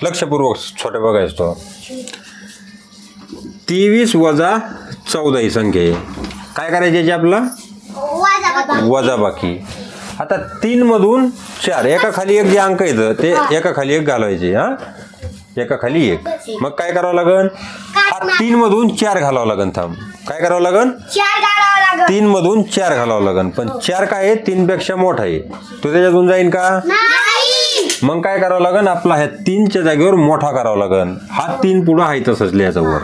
लक्षपूर्वक छोट्या बघायचं तो 23 वजा 14 ही संख्या आहे. काय करायची याची आपला वजाबाकी. आता 3 मधून 4 एका खाली एक जे अंक येतं ते एका खाली एक घालवायचे. हा एका खाली एक. मग काय करावं लागन हा 3 मधून 4 घालावं लागन. थांब काय करावं लागन 3 मधून 4 घालावं लागन. पण 4 काय आहे 3 पेक्षा मोठा आहे तो त्याच्यातून जाईन का मग काय करावं लागन आपला ह्या 3च्या जागेवर मोठा करावं लागन. हा 3 पुढं आहे तसंच लिहायचा वर.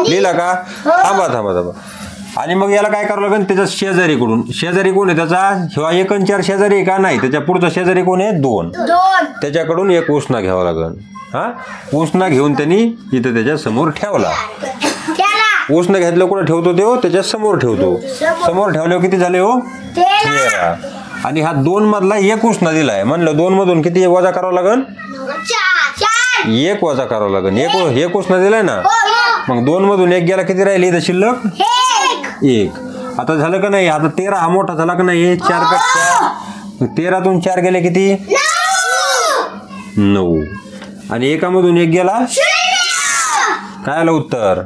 लिहिला का थांबा थांबा थांबा. आणि मग याला काय करावं लागेल त्याच्या शेजारीकडून शेजारी कोण आहे त्याचा किंवा 1 आणि 4 शेजारी आहे का नाही त्याच्या पुढचा शेजारी कोण आहे 2 त्याच्याकडून एक उसना घ्यावा लागेल. हा उसना घेऊन त्यांनी इथं त्याच्या समोर ठेवला. उसना घेतलं कुठं ठेवतो तो त्याच्या समोर ठेवतो. समोर ठेवल्यावर किती झाले हो 13. आणि हा 2 मधला एक उसना दिलाय म्हणलं 2 मधून किती वजा करावं लागेल 1 वजा करावं लागेल. एक उसना दिलाय ना मग 2 मधून 1 गेला किती राहिले इथं शिल्लक 1. आता झालं का नाही आता 13 हा मोठा झाला का नाही 4 का 4 13तून 4 गेले किती 9 आणि 1 मधून 1 गेला काय आलं उत्तर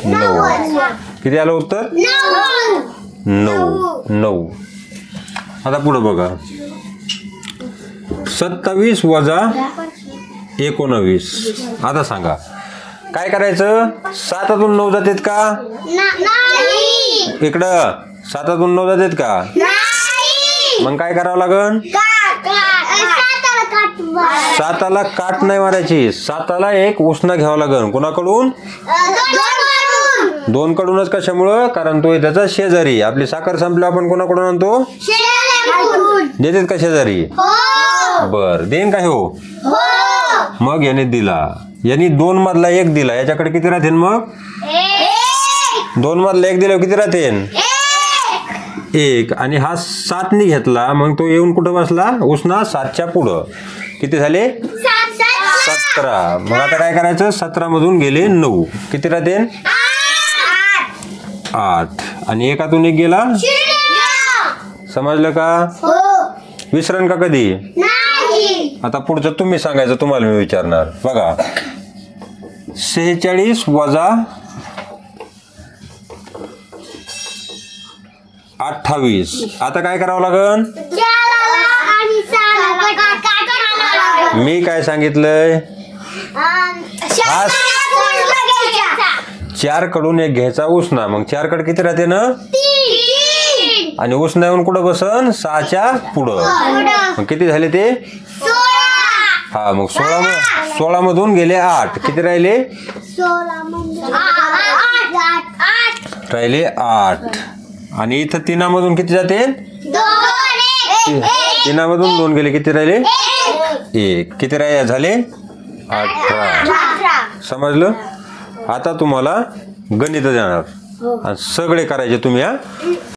9. किती आलं उत्तर 9. आता पुढे बघा 27 वजा 19. आता सांगा काय करायचं 7तून 9 जातात का इकडं 7तून 9 जातात का मग काय करावं लागन 7ला काट नाही मारायची 7ला एक उसना घ्यावा लागन. कोणाकडून 2 कडूनच. कशामुळं कारण तो त्याचा शेजारी. आपली साखर संपल्यावर आपण कोणाकडून आणतो देतात का शेजारी बर देईन का हो मग याने दिला यांनी 2 मधला 1 दिला याच्याकडे किती राहतील मग 2 मधला 1 दिल्यावर किती राहतील 1. आणि हा 7नी घेतला मग तो येऊन कुठं बसला उसना 7च्या पुढं किती झाले 17. मग आता काय करायचं 17 मधून गेले 9 किती राहतील 8. आणि 1तून 1 गेला समजलं का विसरण का कधी आता पुढचं तुम्ही सांगायचं तुम्हाला मी विचारणार. बघा 46 वजा 28. आता काय करावं लागन मी काय सांगितलंय 4 कडून 1 घ्यायचा उसना मग 4 कडे किती राहते ना 3 आणि उसना येऊन कुठं बसन 6च्या पुढं मग किती झाले ते 16. हा मग 16 मधून गेले 8 किती राहिले 8 आणि इथं 3 मधून किती जाते 3 मधून 2 गेले किती राहिले 1 किती राहिले झाले 18. समजलं. आता तुम्हाला गणित जाणार आणि सगळे करायचे तुम्ही.